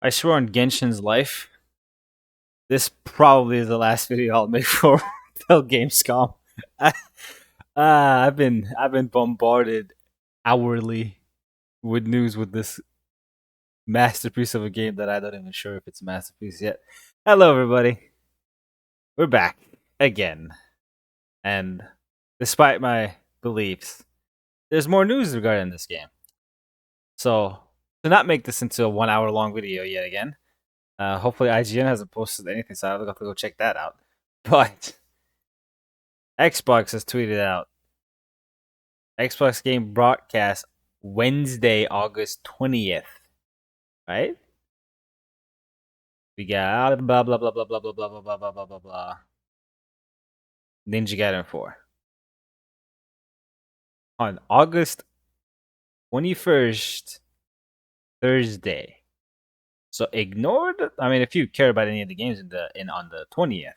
I swear on Genshin's life, this probably is the last video I'll make for till Gamescom. I, I've been bombarded hourly with news with this masterpiece of a game that I don't even sure if it's a masterpiece yet. Hello, everybody. We're back again, and despite my beliefs, there's more news regarding this game. So to not make this into a 1 hour long video yet again, hopefully IGN hasn't posted anything, so I'll have to go check that out. But Xbox has tweeted out Xbox game broadcast Wednesday, August 20th. Right? We got blah blah blah blah blah blah blah blah blah blah blah blah blah. Ninja Gaiden 4. On August 21st, Thursday. So ignored. I mean, if you care about any of the games on the 20th,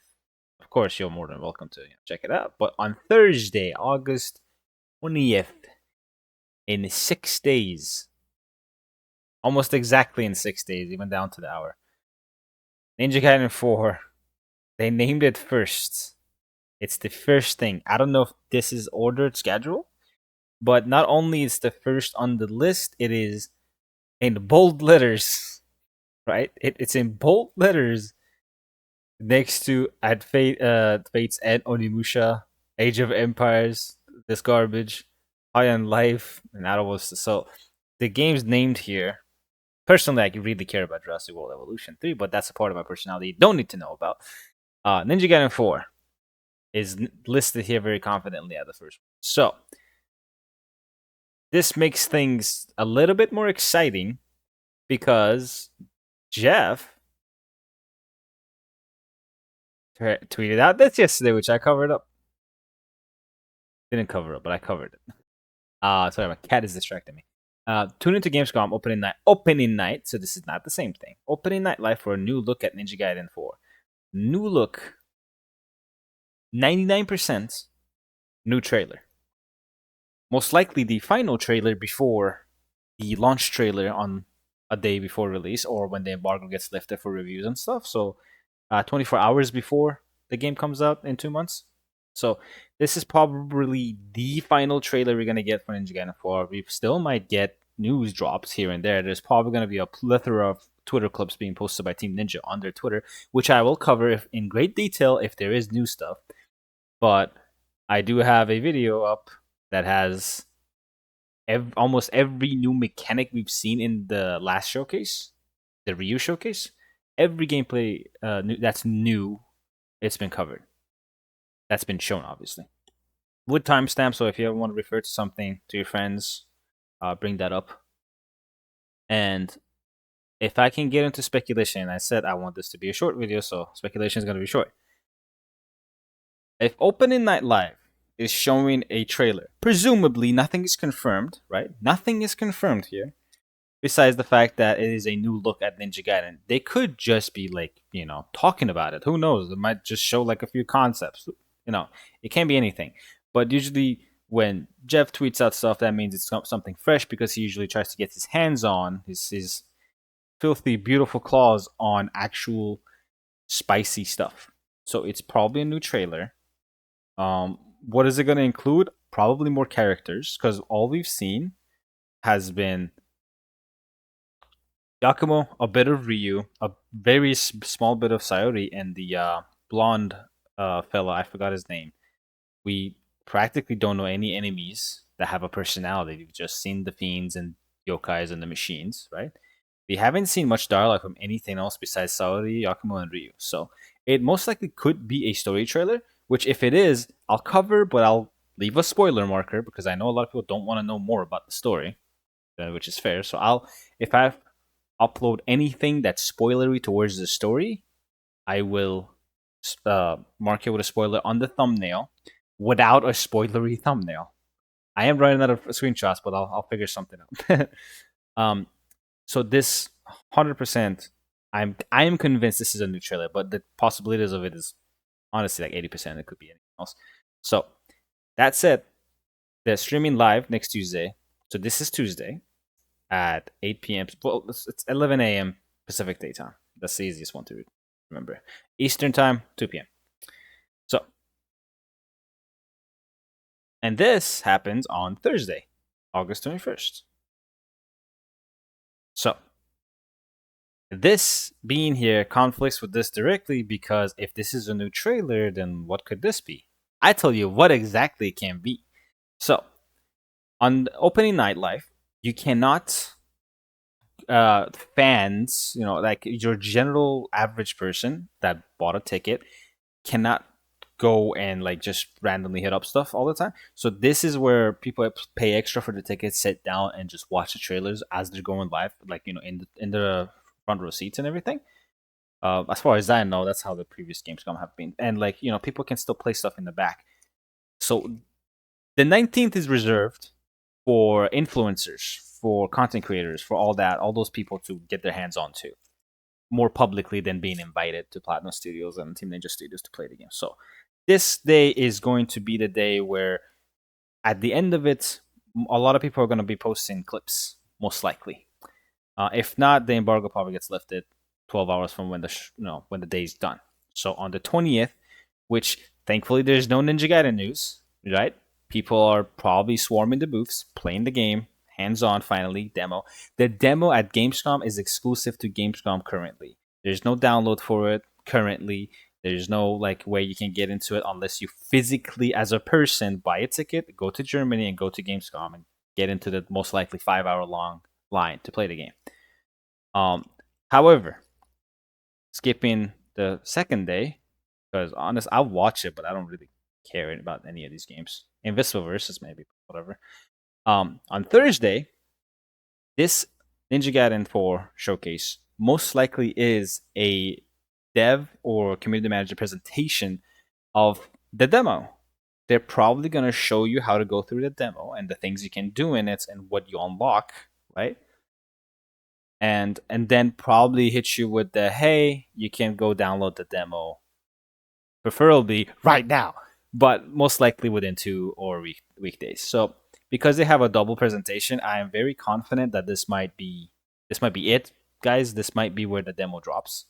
of course you're more than welcome to check it out. But on Thursday, August 20th, in 6 days, almost exactly in 6 days, even down to the hour, Ninja Gaiden 4, they named it first. It's the first thing. I don't know if this is ordered schedule, but not only is the first on the list, it is in bold letters, right? It's in bold letters next to Fate's End, Onimusha, Age of Empires, this garbage, High on Life, and that was so. The games named here. Personally, I really care about Jurassic World Evolution 3, but that's a part of my personality you don't need to know about. Ninja Gaiden 4 is listed here very confidently at the first one. So, this makes things a little bit more exciting because Jeff tweeted out this yesterday, which I covered up. Didn't cover up, but I covered it. Sorry, my cat is distracting me. Tune into Gamescom opening night. Opening night, so this is not the same thing. Opening night live for a new look at Ninja Gaiden 4. New look, 99% new trailer. Most likely the final trailer before the launch trailer on a day before release or when the embargo gets lifted for reviews and stuff. So 24 hours before the game comes out in 2 months. So this is probably the final trailer we're gonna get for Ninja Gaiden 4. We still might get news drops here and there. There's probably gonna be a plethora of Twitter clips being posted by Team Ninja on their Twitter, which I will cover in great detail if there is new stuff. But I do have a video up that has almost every new mechanic we've seen in the last showcase, the Ryu showcase. Every gameplay that's new, it's been covered. That's been shown, obviously. With timestamps, so if you ever want to refer to something to your friends, bring that up. And if I can get into speculation, I said I want this to be a short video, so speculation is going to be short. If Opening Night Live is showing a trailer, presumably nothing is confirmed, right? Nothing is confirmed here, besides the fact that it is a new look at Ninja Gaiden. They could just be like, talking about it. Who knows? They might just show like a few concepts. It can be anything. But usually when Jeff tweets out stuff, that means it's something fresh because he usually tries to get his hands on his filthy, beautiful claws on actual spicy stuff. So it's probably a new trailer. What is it going to include? Probably more characters because all we've seen has been Yakumo, a bit of Ryu, a very small bit of Sayori, and the blonde fella. I forgot his name. We practically don't know any enemies that have a personality. We've just seen the fiends and yokais and the machines, right? We haven't seen much dialogue from anything else besides Sayori, Yakumo, and Ryu. So it most likely could be a story trailer, which if it is, I'll cover, but I'll leave a spoiler marker because I know a lot of people don't want to know more about the story, which is fair. So if I upload anything that's spoilery towards the story, I will mark it with a spoiler on the thumbnail without a spoilery thumbnail. I am running out of screenshots, but I'll figure something out. So this 100%, I am convinced this is a new trailer, but the possibilities of it is honestly like 80%. It could be anything else. So that said, they're streaming live next Tuesday. So this is Tuesday at 8 p.m. Well, it's 11 a.m. Pacific Daytime. That's the easiest one to remember. Eastern Time, 2 p.m. So, and this happens on Thursday, August 21st. So, this being here conflicts with this directly because if this is a new trailer, then what could this be? I tell you what exactly it can be. So, on the opening night live, you cannot fans, like your general average person that bought a ticket cannot go and like just randomly hit up stuff all the time. So this is where people pay extra for the tickets, sit down and just watch the trailers as they're going live, like in the front row seats and everything. As far as I know, that's how the previous Gamescom have been, and like people can still play stuff in the back. So the 19th is reserved for influencers, for content creators, for all those people to get their hands on to more publicly than being invited to Platinum Studios and Team Ninja Studios to play the game. So this day is going to be the day where at the end of it, a lot of people are going to be posting clips, most likely. If not, the embargo probably gets lifted 12 hours from when when the day's done. So on the 20th, which thankfully there's no Ninja Gaiden news, right? People are probably swarming the booths, playing the game, hands on finally, demo. The demo at Gamescom is exclusive to Gamescom currently. There's no download for it currently. There's no like way you can get into it unless you physically, as a person, buy a ticket, go to Germany and go to Gamescom and get into the most likely 5 hour long line to play the game. However, skipping the second day, because honest, I'll watch it, but I don't really care about any of these games. Invisible versus maybe whatever. On Thursday, this Ninja Gaiden 4 showcase most likely is a dev or community manager presentation of the demo. They're probably going to show you how to go through the demo and the things you can do in it and what you unlock, right? And then probably hit you with the hey, you can go download the demo, preferably right now, but most likely within 2 or weekdays. So because they have a double presentation, I am very confident that this might be it, guys. This might be where the demo drops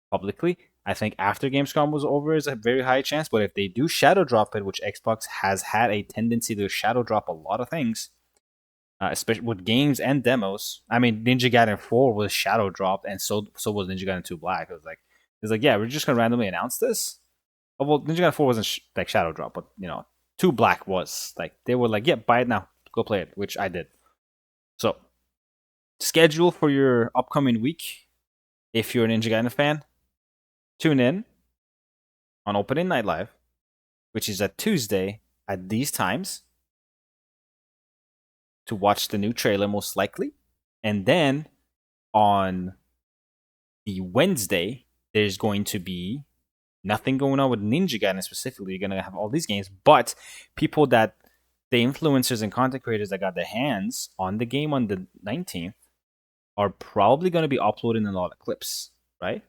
publicly. I think after Gamescom was over is a very high chance, but if they do shadow drop it, which Xbox has had a tendency to shadow drop a lot of things, especially with games and demos. I mean, Ninja Gaiden 4 was shadow dropped, and so was Ninja Gaiden 2 Black. It was like, yeah, we're just gonna randomly announce this. Oh, well, Ninja Gaiden 4 wasn't like shadow drop, but 2 Black was like they were like, yeah, buy it now, go play it, which I did. So, schedule for your upcoming week. If you're a Ninja Gaiden fan, tune in on Opening Night Live, which is at Tuesday at these times, to watch the new trailer, most likely. And then on the Wednesday, there's going to be nothing going on with Ninja Gaiden specifically. You're going to have all these games, but people the influencers and content creators that got their hands on the game on the 19th are probably going to be uploading a lot of clips, right?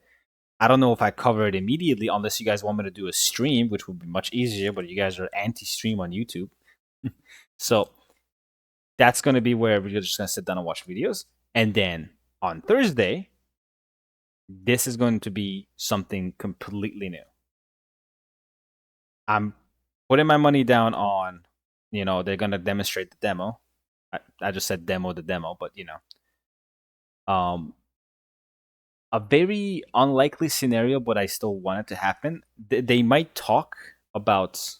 I don't know if I cover it immediately unless you guys want me to do a stream, which would be much easier, but you guys are anti-stream on YouTube. So that's going to be where we're just going to sit down and watch videos. And then on Thursday, this is going to be something completely new. I'm putting my money down on, they're going to demonstrate the demo. I just said demo the demo, but, a very unlikely scenario, but I still want it to happen. They might talk about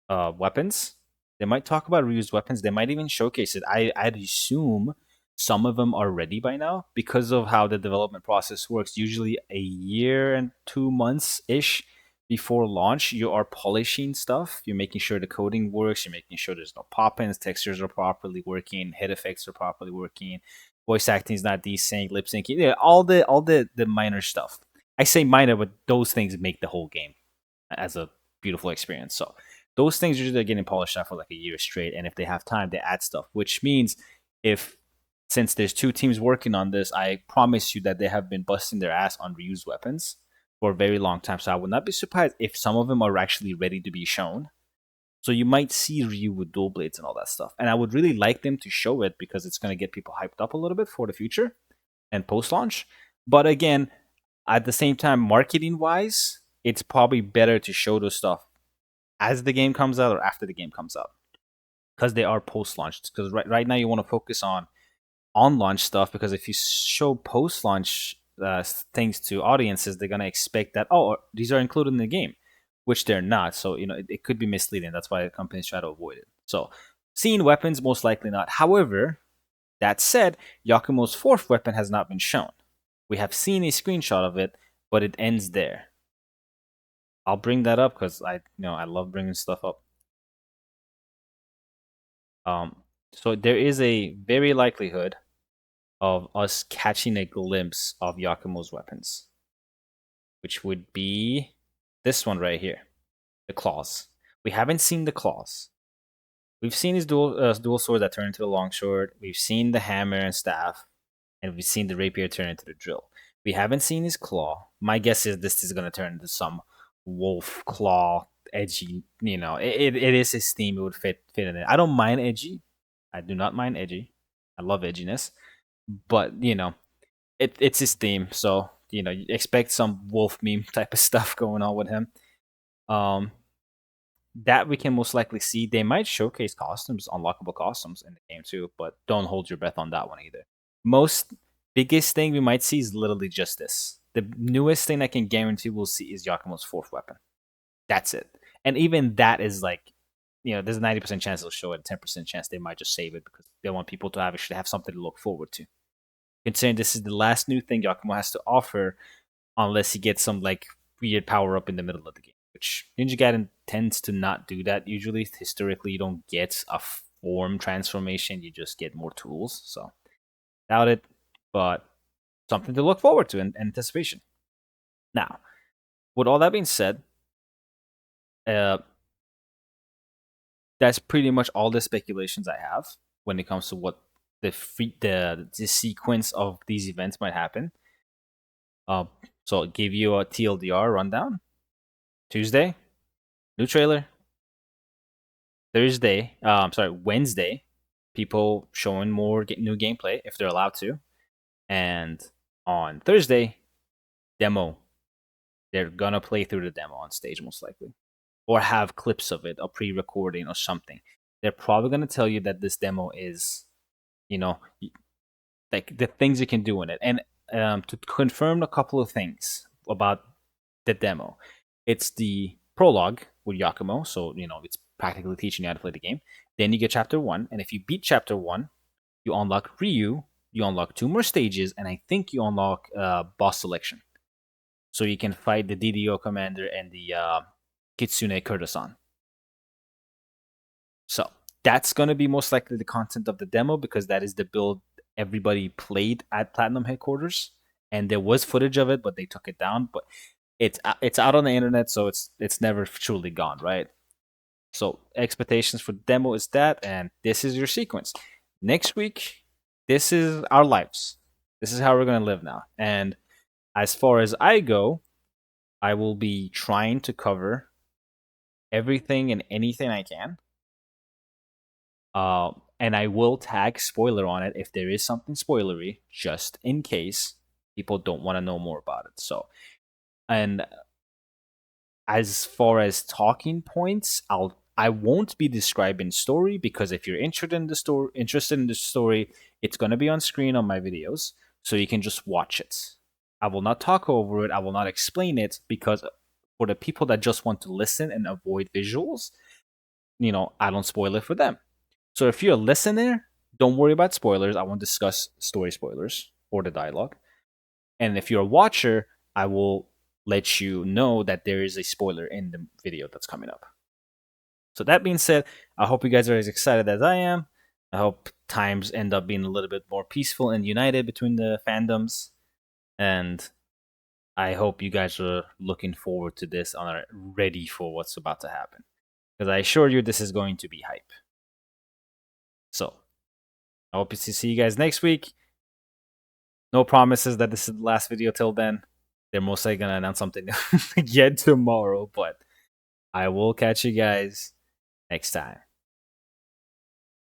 weapons. They might talk about reused weapons. They might even showcase it. I'd assume some of them are ready by now because of how the development process works. Usually a year and 2 months ish before launch, you are polishing stuff. You're making sure the coding works. You're making sure there's no pop-ins, textures are properly working, head effects are properly working, voice acting is not desync, lip syncing, all the minor stuff. I say minor, but those things make the whole game as a beautiful experience. So those things usually are getting polished out for like a year straight, and if they have time, they add stuff. Which means since there's 2 teams working on this, I promise you that they have been busting their ass on reused weapons for a very long time. So I would not be surprised if some of them are actually ready to be shown. So you might see Ryu with dual blades and all that stuff. And I would really like them to show it because it's going to get people hyped up a little bit for the future. and post launch. But again, at the same time, marketing wise, it's probably better to show those stuff as the game comes out or after the game comes out because they are post launch. Because right now you want to focus on launch stuff because if you show post launch things to audiences, they're gonna expect that these are included in the game, which they're not. So it could be misleading. That's why companies try to avoid it. So seeing weapons, most likely not. However, that said, Yakumo's fourth weapon has not been shown. We have seen a screenshot of it, but it ends there. I'll bring that up because I love bringing stuff up. So there is a very likelihood of us catching a glimpse of Yakumo's weapons, which would be this one right here, the claws. We haven't seen the claws. We've seen his dual sword that turn into the longsword. We've seen the hammer and staff, and we've seen the rapier turn into the drill. We haven't seen his claw. My guess is this is going to turn into some wolf claw, edgy. It is his theme. It would fit in it. I don't mind edgy. I do not mind edgy. I love edginess, but it's his theme. So you expect some wolf meme type of stuff going on with him. That we can most likely see. They might showcase costumes, unlockable costumes in the game too, but don't hold your breath on that one either. Most biggest thing we might see is literally just this. The newest thing I can guarantee we'll see is Yakumo's fourth weapon. That's it. And even that is like, there's a 90% chance they'll show it, a 10% chance they might just save it because they want people to actually have something to look forward to. Considering this is the last new thing Yakumo has to offer, unless he gets some like weird power up in the middle of the game, which Ninja Gaiden tends to not do that usually. Historically, you don't get a form transformation, you just get more tools. So, doubt it, but something to look forward to in anticipation. Now, with all that being said, that's pretty much all the speculations I have when it comes to what the sequence of these events might happen. So I'll give you a TLDR rundown. Tuesday, new trailer. Wednesday, people showing more new gameplay if they're allowed to. And on Thursday, demo. They're gonna play through the demo on stage most likely. Or have clips of it, a pre-recording or something. They're probably gonna tell you that this demo is, like the things you can do in it. And to confirm a couple of things about the demo, it's the prologue with Yakumo, so it's practically teaching you how to play the game. Then you get chapter 1, and if you beat chapter 1, you unlock Ryu, you unlock 2 more stages, and I think you unlock boss selection. So you can fight the DDO commander and the Kitsune Kurta-san. So that's going to be most likely the content of the demo because that is the build everybody played at Platinum headquarters, and there was footage of it, but they took it down. But it's out on the internet, so it's never truly gone, right? So expectations for the demo is that, and this is your sequence. Next week, this is our lives. This is how we're gonna live now. And as far as I go, I will be trying to cover everything and anything I can. And I will tag spoiler on it if there is something spoilery, just in case people don't want to know more about it. So, and as far as talking points, I won't be describing story because if you're interested in the story, it's gonna be on screen on my videos, so you can just watch it. I will not talk over it. I will not explain it because for the people that just want to listen and avoid visuals, I don't spoil it for them. So if you're a listener, don't worry about spoilers. I won't discuss story spoilers or the dialogue. And if you're a watcher, I will let you know that there is a spoiler in the video that's coming up. So that being said, I hope you guys are as excited as I am. I hope times end up being a little bit more peaceful and united between the fandoms. And I hope you guys are looking forward to this and are ready for what's about to happen. Because I assure you this is going to be hype. So, I hope to see you guys next week. No promises that this is the last video till then. They're most likely going to announce something again tomorrow, but I will catch you guys next time.